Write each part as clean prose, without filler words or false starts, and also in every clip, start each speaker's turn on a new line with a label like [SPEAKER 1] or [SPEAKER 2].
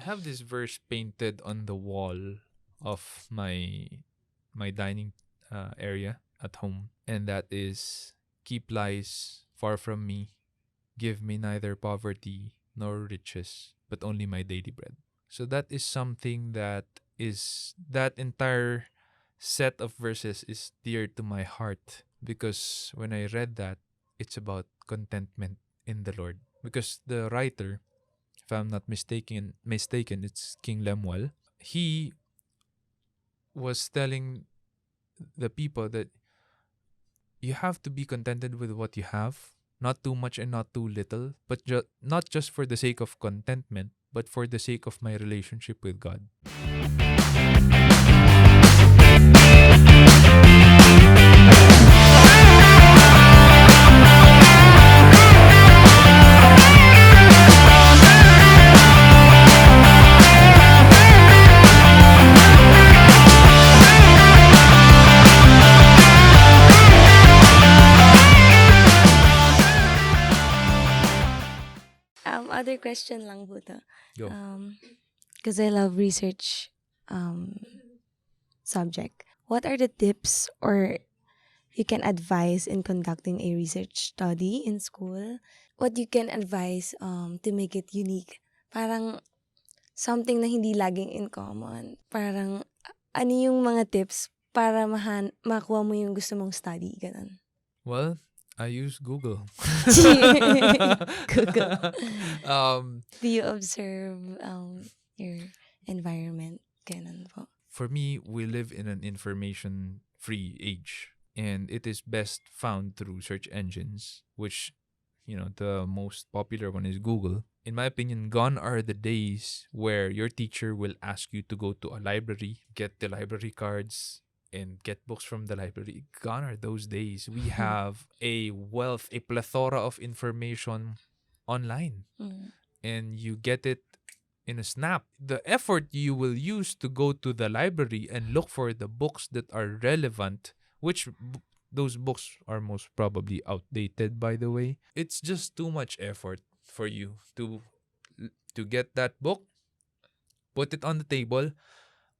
[SPEAKER 1] I have this verse painted on the wall of my dining area at home, and that is, "Keep lies far from me. Give me neither poverty nor riches, but only my daily bread." So that is something that entire set of verses is dear to my heart, because when I read that, it's about contentment in the Lord. Because the writer, if I'm not mistaken, it's King Lemuel. He was telling the people that you have to be contented with what you have, not too much and not too little, but not just for the sake of contentment, but for the sake of my relationship with God.
[SPEAKER 2] Other question lang po to.
[SPEAKER 1] Go.
[SPEAKER 2] Because I love research subject. What are the tips or you can advise in conducting a research study in school? What you can advise to make it unique? Parang something na hindi laging in common. Parang ano yung mga tips para makuha mo yung gusto mong study? Ganun.
[SPEAKER 1] Well, I use Google.
[SPEAKER 2] Google.
[SPEAKER 1] um,
[SPEAKER 2] Do you observe your environment? Ganun po.
[SPEAKER 1] for me, we live in an information free age, and it is best found through search engines, which, the most popular one is Google. In my opinion, gone are the days where your teacher will ask you to go to a library, get the library cards, and get books from the library. Gone are those days. We have a plethora of information online,
[SPEAKER 2] Mm.
[SPEAKER 1] and you get it in a snap. The effort you will use to go to the library and look for the books that are relevant, those books are most probably outdated, by the way. It's just too much effort for you to get that book, put it on the table,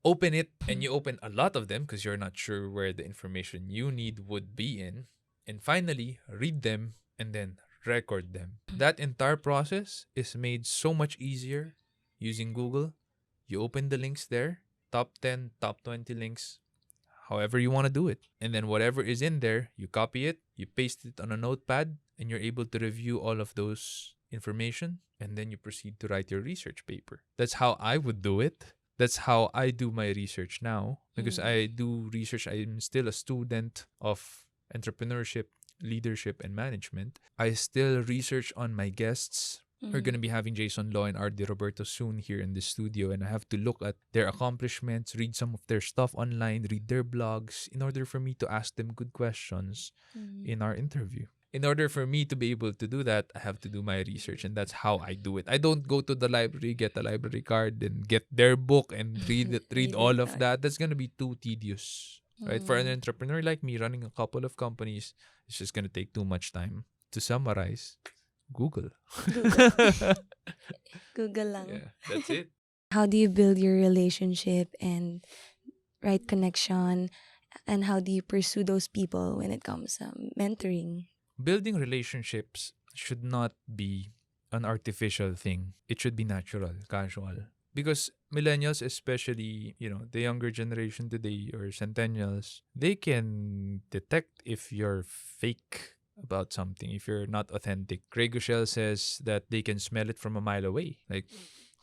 [SPEAKER 1] open it, and you open a lot of them because you're not sure where the information you need would be in, and finally read them and then record them. That entire process is made so much easier using Google. You open the links there, top 10, top 20 links, however you want to do it. And then whatever is in there, you copy it, you paste it on a notepad, and you're able to review all of those information, and then you proceed to write your research paper. That's how I would do it. That's how I do my research now, because I do research. I'm still a student of entrepreneurship, leadership, and management. I still research on my guests. We're going to be having Jason Law and R.D. Roberto soon here in the studio, and I have to look at their accomplishments, read some of their stuff online, read their blogs, in order for me to ask them good questions in our interview. In order for me to be able to do that, I have to do my research, and that's how I do it. I don't go to the library, get a library card, and get their book and read it, read
[SPEAKER 2] Read
[SPEAKER 1] all
[SPEAKER 2] it
[SPEAKER 1] of
[SPEAKER 2] out.
[SPEAKER 1] that. That's gonna be too tedious, right? For an entrepreneur like me, running a couple of companies, it's just gonna take too much time. To summarize, Google.
[SPEAKER 2] Google lang.
[SPEAKER 1] Yeah, that's it.
[SPEAKER 2] How do you build your relationship and right connection? And how do you pursue those people when it comes to mentoring?
[SPEAKER 1] Building relationships should not be an artificial thing. It should be natural, casual. Because millennials, especially, the younger generation today, or centennials, they can detect if you're fake about something, if you're not authentic. Craig Rochelle says that they can smell it from a mile away. Like,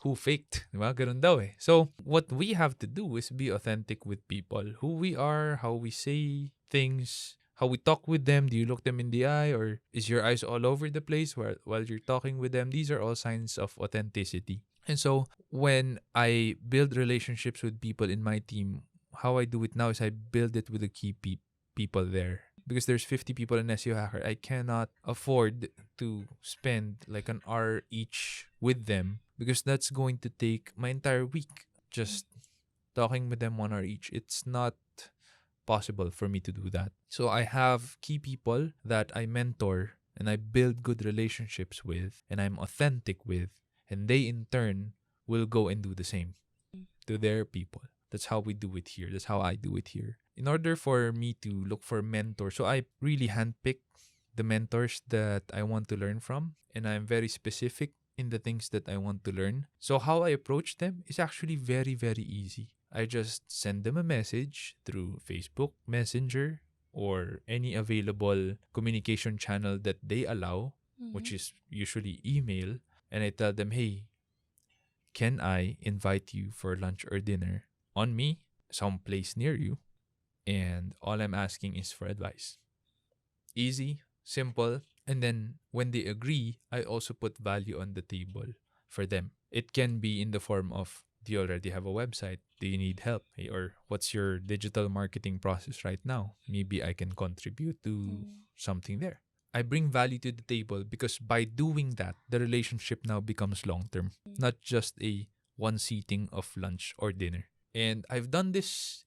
[SPEAKER 1] who faked? Diba? Ganun daw eh. So, what we have to do is be authentic with people. Who we are, how we say things, how we talk with them. Do you look them in the eye, or is your eyes all over the place while you're talking with them? These are all signs of authenticity. And so, when I build relationships with people in my team, how I do it now is I build it with the key people there. Because there's 50 people in SEO Hacker, I cannot afford to spend like an hour each with them, because that's going to take my entire week just talking with them 1 hour each. It's not possible for me to do that. So I have key people that I mentor and I build good relationships with and I'm authentic with, and they in turn will go and do the same to their people. That's how we do it here. That's how I do it here. In order for me to look for mentors, so I really handpick the mentors that I want to learn from, and I'm very specific in the things that I want to learn. So how I approach them is actually very, very easy. I just send them a message through Facebook Messenger or any available communication channel that they allow, which is usually email, and I tell them, hey, can I invite you for lunch or dinner on me, someplace near you? And all I'm asking is for advice. Easy, simple, and then when they agree, I also put value on the table for them. It can be in the form of, do you already have a website? Do you need help? Hey, or what's your digital marketing process right now? Maybe I can contribute to something there. I bring value to the table because by doing that, the relationship now becomes long term, not just a one seating of lunch or dinner. And I've done this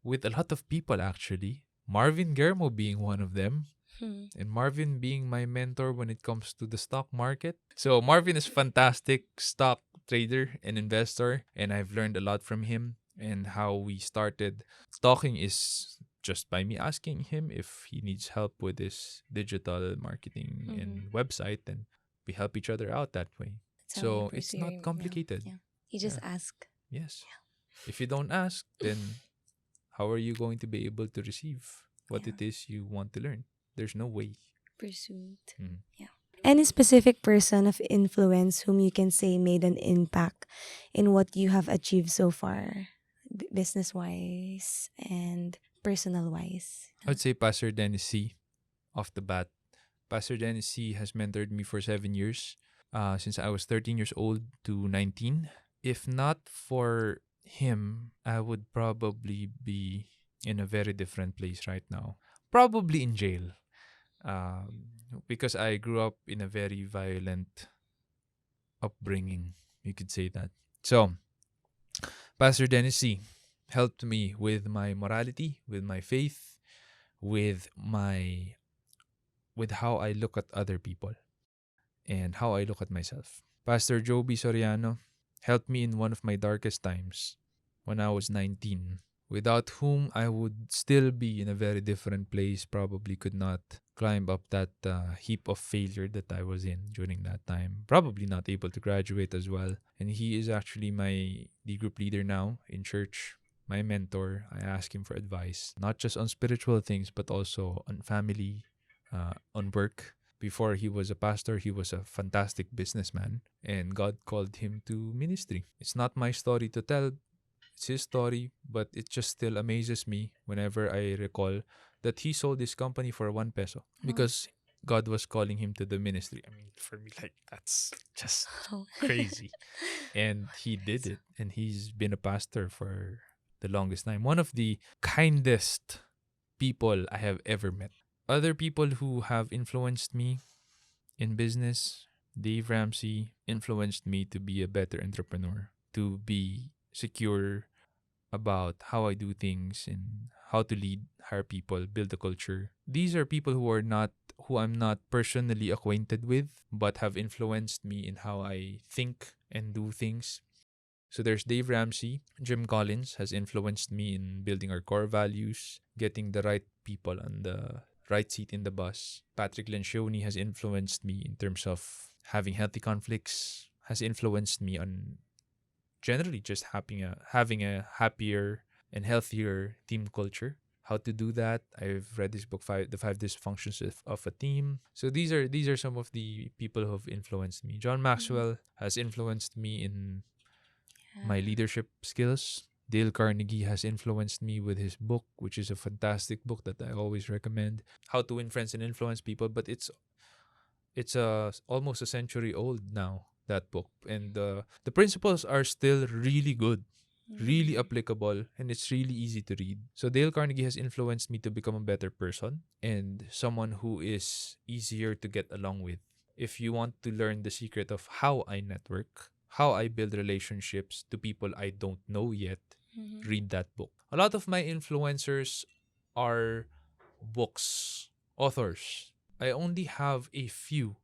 [SPEAKER 1] with a lot of people actually. Marvin Germo being one of them, and Marvin being my mentor when it comes to the stock market. So Marvin is fantastic stock trader and investor, and I've learned a lot from him. And how we started talking is just by me asking him if he needs help with his digital marketing and website, and we help each other out that way.
[SPEAKER 2] That's how you
[SPEAKER 1] So it's
[SPEAKER 2] pursue
[SPEAKER 1] not
[SPEAKER 2] your,
[SPEAKER 1] complicated.
[SPEAKER 2] yeah. You just
[SPEAKER 1] Yeah.
[SPEAKER 2] ask.
[SPEAKER 1] Yes. If you don't ask, then how are you going to be able to receive what
[SPEAKER 2] Yeah.
[SPEAKER 1] it is you want to learn? There's no way.
[SPEAKER 2] Pursuit.
[SPEAKER 1] Mm.
[SPEAKER 2] Yeah. Any specific person of influence whom you can say made an impact in what you have achieved so far, business wise and personal wise?
[SPEAKER 1] I would say Pastor Dennis C. Off the bat. Pastor Dennis C. has mentored me for 7 years, since I was 13 years old to 19. If not for him, I would probably be in a very different place right now. Probably in jail. Because I grew up in a very violent upbringing, you could say that. So, Pastor Dennis C. helped me with my morality, with my faith, with my with how I look at other people and how I look at myself. Pastor Joby Soriano helped me in one of my darkest times when I was 19, without whom I would still be in a very different place, probably could not climb up that heap of failure that I was in during that time. Probably not able to graduate as well. And he is actually my D group leader now in church, my mentor. I ask him for advice, not just on spiritual things, but also on family, on work. Before he was a pastor, he was a fantastic businessman, and God called him to ministry. It's not my story to tell, it's his story, but it just still amazes me whenever I recall that he sold his company for 1 peso because God was calling him to the ministry. I mean, for me, like, that's just crazy. And he did it, and he's been a pastor for the longest time. One of the kindest people I have ever met. Other people who have influenced me in business, Dave Ramsey influenced me to be a better entrepreneur, to be secure about how I do things and how to lead, hire people, build a culture. These are people who I'm not personally acquainted with, but have influenced me in how I think and do things. So there's Dave Ramsey. Jim Collins has influenced me in building our core values, getting the right people on the right seat in the bus. Patrick Lencioni has influenced me in terms of having healthy conflicts, has influenced me on generally just having a happier and healthier team culture. How to do that? I've read this book, The Five Dysfunctions of a Team. So these are some of the people who have influenced me. John Maxwell has influenced me in my leadership skills. Dale Carnegie has influenced me with his book, which is a fantastic book that I always recommend. How to Win Friends and Influence People, but it's almost a century old now, that book, and the principles are still really good, really applicable, and it's really easy to read. So Dale Carnegie has influenced me to become a better person and someone who is easier to get along with. If you want to learn the secret of how I network, how I build relationships to people I don't know yet, read that book. A lot of my influencers are books, authors. I only have a few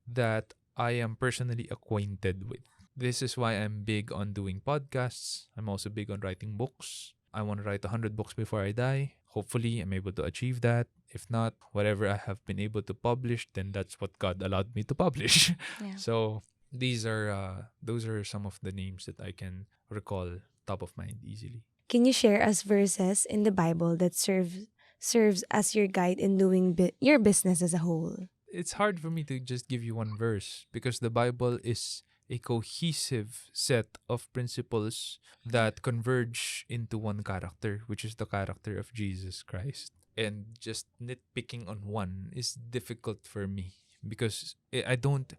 [SPEAKER 1] that I am personally acquainted with. This is why I'm big on doing podcasts. I'm also big on writing books. I want to write 100 books before I die. Hopefully, I'm able to achieve that. If not, whatever I have been able to publish, then that's what God allowed me to publish.
[SPEAKER 2] Yeah.
[SPEAKER 1] So those are some of the names that I can recall top of mind easily.
[SPEAKER 2] Can you share us verses in the Bible that serves as your guide in doing your business as a whole?
[SPEAKER 1] It's hard for me to just give you one verse because the Bible is a cohesive set of principles that converge into one character, which is the character of Jesus Christ. And just nitpicking on one is difficult for me because I don't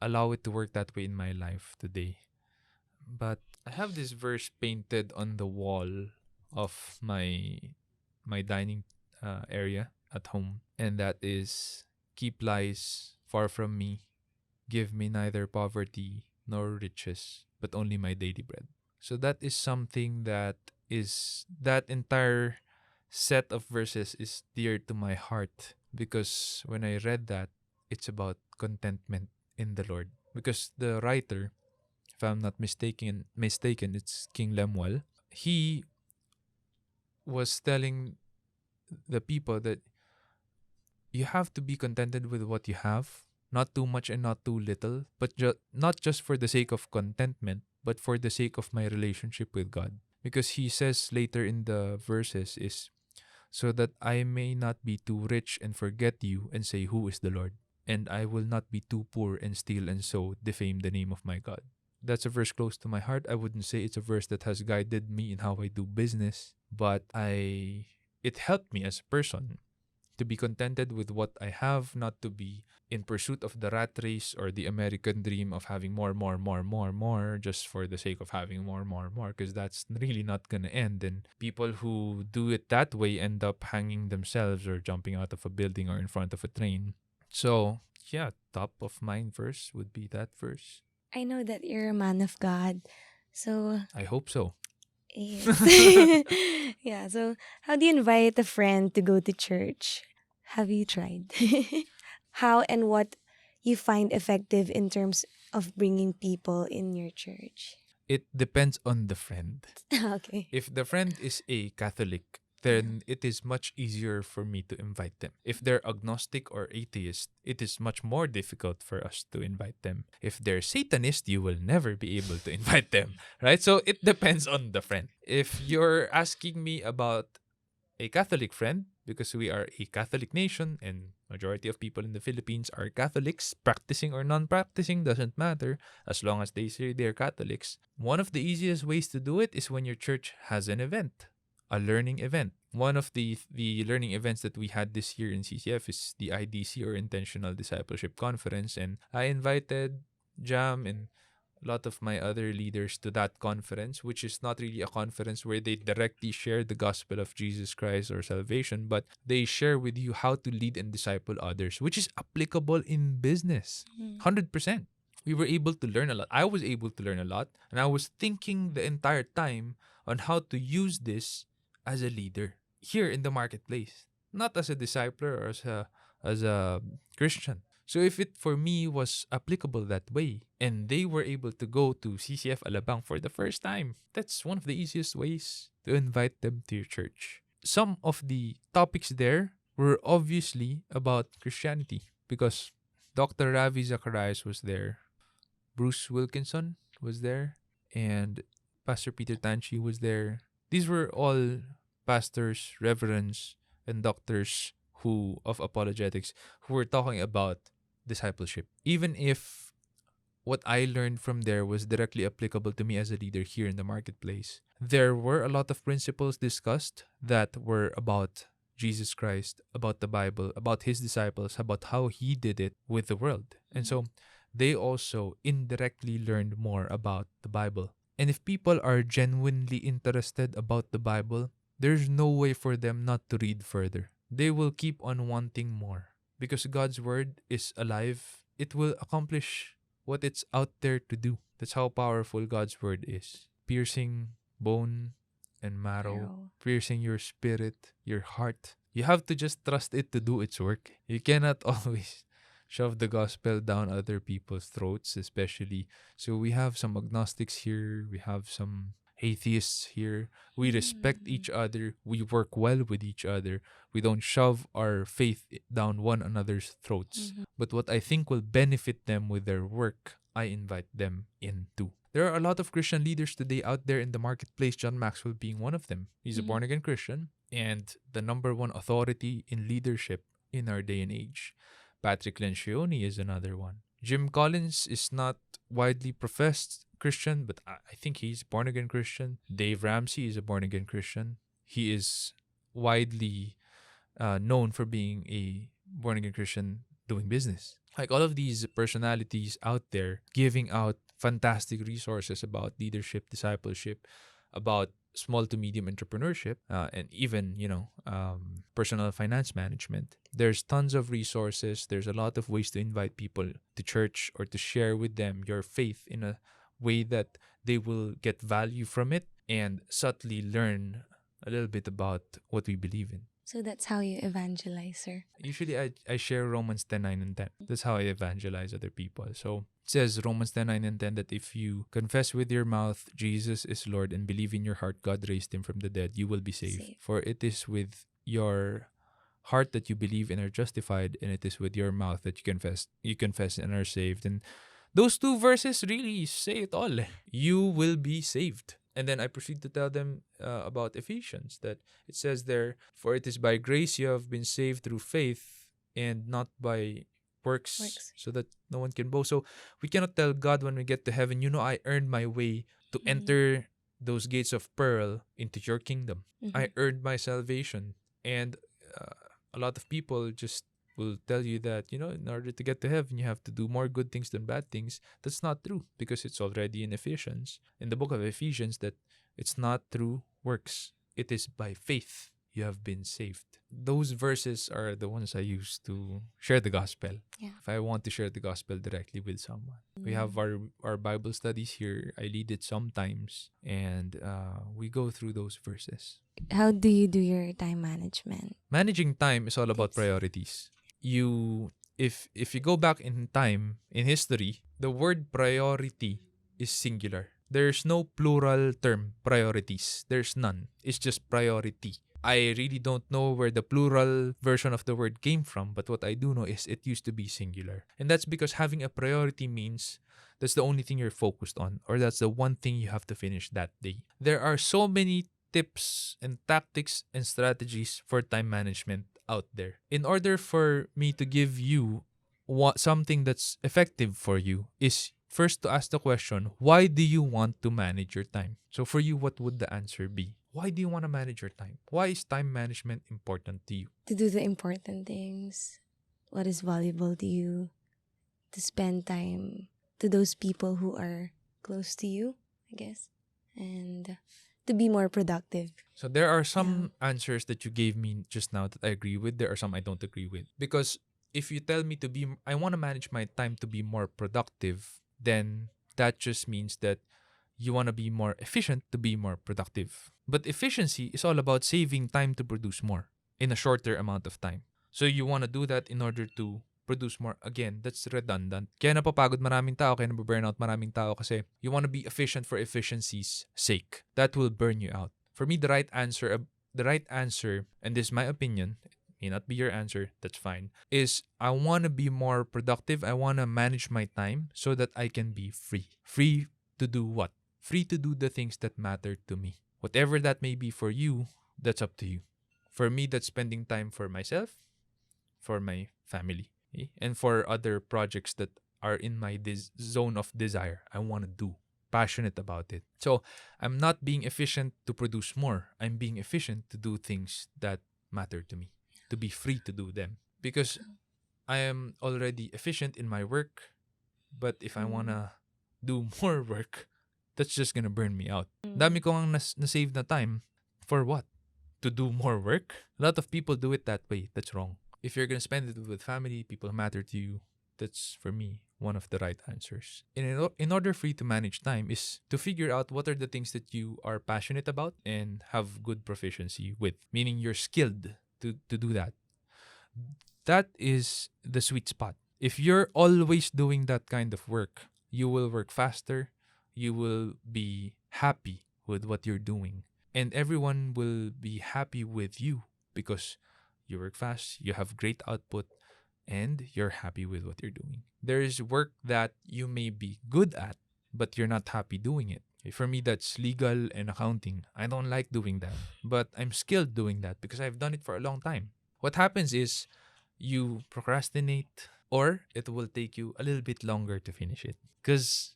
[SPEAKER 1] allow it to work that way in my life today. But I have this verse painted on the wall of my dining area at home, and that is, "Keep lies far from me. Give me neither poverty nor riches, but only my daily bread." So that is something that entire set of verses is dear to my heart because when I read that, it's about contentment in the Lord. Because the writer, if I'm not mistaken, it's King Lemuel. He was telling the people that you have to be contented with what you have, not too much and not too little, but not just for the sake of contentment, but for the sake of my relationship with God. Because he says later in the verses is, "So that I may not be too rich and forget you and say, 'Who is the Lord?' And I will not be too poor and steal and so defame the name of my God." That's a verse close to my heart. I wouldn't say it's a verse that has guided me in how I do business, but it helped me as a person to be contented with what I have, not to be in pursuit of the rat race or the American dream of having more, just for the sake of having more, because that's really not going to end. And people who do it that way end up hanging themselves or jumping out of a building or in front of a train. So, yeah, top of mind verse would be that verse.
[SPEAKER 2] I know that you're a man of God. So,
[SPEAKER 1] I hope so.
[SPEAKER 2] yes. Yeah, so how do you invite a friend to go to church? Have you tried? How and what you find effective in terms of bringing people in your church?
[SPEAKER 1] It depends on the friend.
[SPEAKER 2] Okay.
[SPEAKER 1] If the friend is a Catholic,
[SPEAKER 2] Yeah.
[SPEAKER 1] then it is much easier for me to invite them. If they're agnostic or atheist, it is much more difficult for us to invite them. If they're Satanist, you will never be able to invite them, right? So it depends on the friend. If you're asking me about a Catholic friend, because we are a Catholic nation and majority of people in the Philippines are Catholics, practicing or non-practicing doesn't matter as long as they say they're Catholics. One of the easiest ways to do it is when your church has an event, a learning event. One of the learning events that we had this year in CCF is the IDC, or Intentional Discipleship Conference, and I invited Jam and a lot of my other leaders to that conference, which is not really a conference where they directly share the gospel of Jesus Christ or salvation, but they share with you how to lead and disciple others, which is applicable in business.
[SPEAKER 2] Mm.
[SPEAKER 1] 100%. We were able to learn a lot. I was able to learn a lot, and I was thinking the entire time on how to use this as a leader here in the marketplace, not as a discipler or as a Christian. So if it for me was applicable that way and they were able to go to CCF Alabang for the first time, that's one of the easiest ways to invite them to your church. Some of the topics there were obviously about Christianity because Dr. Ravi Zacharias was there, Bruce Wilkinson was there, and Pastor Peter Tanchi was there. These were all pastors, reverends, and doctors who of apologetics who were talking about discipleship. Even if what I learned from there was directly applicable to me as a leader here in the marketplace, there were a lot of principles discussed that were about Jesus Christ, about the Bible, about his disciples, about how he did it with the world. And so they also indirectly learned more about the Bible. And if people are genuinely interested about the Bible, there's no way for them not to read further. They will keep on wanting more because God's word is alive. It will accomplish what it's out there to do. That's how powerful God's word is. Piercing bone and marrow,
[SPEAKER 2] Arrow.
[SPEAKER 1] piercing your spirit, your heart. You have to just trust it to do its work. You cannot always shove the gospel down other people's throats, especially. So we have some agnostics here, we have some atheists here. We respect
[SPEAKER 2] Mm.
[SPEAKER 1] each other, we work well with each other. We don't shove our faith down one another's throats.
[SPEAKER 2] Mhm.
[SPEAKER 1] But what I think will benefit them with their work, I invite them into. There are a lot of Christian leaders today out there in the marketplace, John Maxwell being one of them. He's a
[SPEAKER 2] Mhm.
[SPEAKER 1] born again Christian and the number one authority in leadership in our day and age. Patrick Lencioni is another one. Jim Collins is not widely professed Christian, but I think he's born again Christian. Dave Ramsey is a born again Christian. He is widely known for being a born again Christian doing business. Like all of these personalities out there giving out fantastic resources about leadership, discipleship, about small to medium entrepreneurship, and even personal finance management. There's tons of resources. There's a lot of ways to invite people to church or to share with them your faith in a way that they will get value from it and subtly learn a little bit about what we believe in.
[SPEAKER 2] So that's how you evangelize, sir.
[SPEAKER 1] Usually I share Romans 10:9 and 10. That's how I evangelize other people. So it says Romans 10:9 and 10 that if you confess with your mouth Jesus is Lord and believe in your heart God raised him from the dead, you will be saved.
[SPEAKER 2] Saved.
[SPEAKER 1] For it is with your heart that you believe and are justified, and it is with your mouth that you confess and are saved. And those two verses really say it all. You will be saved. And then I proceed to tell them about Ephesians, that it says there, for it is by grace you have been saved through faith and not by works,
[SPEAKER 2] Works.
[SPEAKER 1] so that no one can boast. So we cannot tell God when we get to heaven, I earned my way to
[SPEAKER 2] Mhm.
[SPEAKER 1] enter those gates of pearl into your kingdom. I
[SPEAKER 2] Mhm.
[SPEAKER 1] earned my salvation. And a lot of people just will tell you that, in order to get to heaven, you have to do more good things than bad things. That's not true, because it's already in Ephesians, in the book of Ephesians, that it's not through works. It is by faith you have been saved. Those verses are the ones I use to share the gospel.
[SPEAKER 2] Yeah.
[SPEAKER 1] If I want to share the gospel directly with someone. We have our Bible studies here. I lead it sometimes, and we go through those verses.
[SPEAKER 2] How do you do your time management?
[SPEAKER 1] Managing time is all about
[SPEAKER 2] Tips.
[SPEAKER 1] priorities. If you go back in time, in history, the word priority is singular. There's no plural term, priorities. There's none. It's just priority. I really don't know where the plural version of the word came from, but what I do know is it used to be singular. And that's because having a priority means that's the only thing you're focused on, or that's the one thing you have to finish that day. There are so many tips and tactics and strategies for time management out there. In order for me to give you something that's effective for you, is first to ask the question, why do you want to manage your time? So for you, what would the answer be? Why do you want to manage your time? Why is time management important to you?
[SPEAKER 2] To do the important things. What is valuable to you? To spend time to those people who are close to you, I guess. And to be more productive.
[SPEAKER 1] So there are some answers that you gave me just now that I agree with. There are some I don't agree with. Because if you tell me I want to manage my time to be more productive, then that just means that you want to be more efficient to be more productive. But efficiency is all about saving time to produce more in a shorter amount of time. So you want to do that in order to produce more. Again, that's redundant. Kaya napapagod maraming tao, kaya nababurnout maraming tao kasi you want to be efficient for efficiency's sake. That will burn you out. For me, the right answer, and this is my opinion, it may not be your answer, that's fine, is I want to be more productive. I want to manage my time so that I can be free. Free to do what? Free to do the things that matter to me. Whatever that may be for you, that's up to you. For me, that's spending time for myself, for my family, and for other projects that are in my zone of desire. I want to do. Passionate about it. So I'm not being efficient to produce more. I'm being efficient to do things that matter to me, to be free to do them. Because I am already efficient in my work, but if I want to do more work, that's just gonna burn me out. Dami ko ang na-save na time. For what? To do more work? A lot of people do it that way. That's wrong. If you're gonna spend it with family, people who matter to you, that's, for me, one of the right answers. In order for you to manage time is to figure out what are the things that you are passionate about and have good proficiency with. Meaning you're skilled to do that. That is the sweet spot. If you're always doing that kind of work, you will work faster, you will be happy with what you're doing, and everyone will be happy with you because you work fast, you have great output, and you're happy with what you're doing. There is work that you may be good at, but you're not happy doing it. For me, that's legal and accounting. I don't like doing that, but I'm skilled doing that because I've done it for a long time. What happens is you procrastinate, or it will take you a little bit longer to finish it because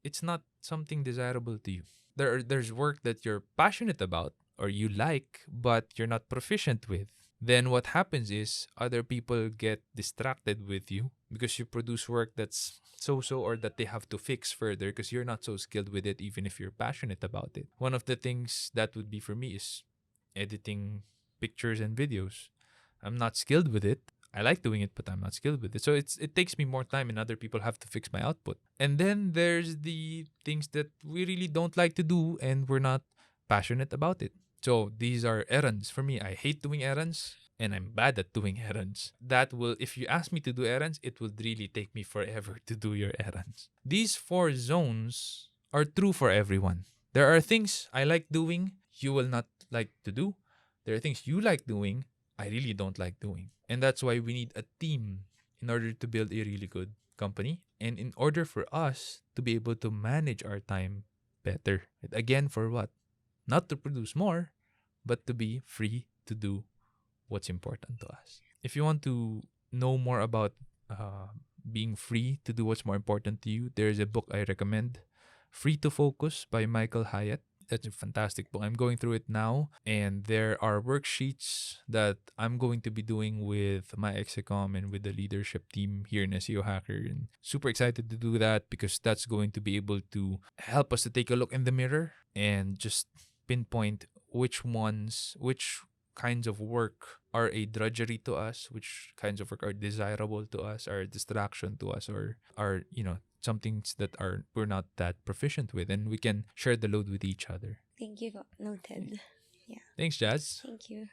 [SPEAKER 1] it's not something desirable to you. There's work that you're passionate about or you like, but you're not proficient with. Then what happens is other people get distracted with you because you produce work that's so or that they have to fix further because you're not so skilled with it, even if you're passionate about it. One of the things that would be for me is editing pictures and videos. I'm not skilled with it. I like doing it, but I'm not skilled with it. So it takes me more time, and other people have to fix my output. And then there's the things that we really don't like to do, and we're not passionate about it. So these are errands. For me, I hate doing errands, and I'm bad at doing errands. That will, if you ask me to do errands, it would really take me forever to do your errands. These four zones are true for everyone. There are things I like doing, you will not like to do. There are things you like doing, I really don't like doing. And that's why we need a team in order to build a really good company and in order for us to be able to manage our time better. Again, for what? Not to produce more, but to be free to do what's important to us. If you want to know more about being free to do what's more important to you, there's a book I recommend, Free to Focus by Michael Hyatt. That's a fantastic book. I'm going through it now, and there are worksheets that I'm going to be doing with my Execom and with the leadership team here in SEO Hacker. And super excited to do that because that's going to be able to help us to take a look in the mirror and just pinpoint which kinds of work are a drudgery to us, which kinds of work are desirable to us, are a distraction to us, or are, some things that we're not that proficient with, and we can share the load with each other.
[SPEAKER 2] Thank you. Noted. Yeah.
[SPEAKER 1] Thanks, Jazz.
[SPEAKER 2] Thank you.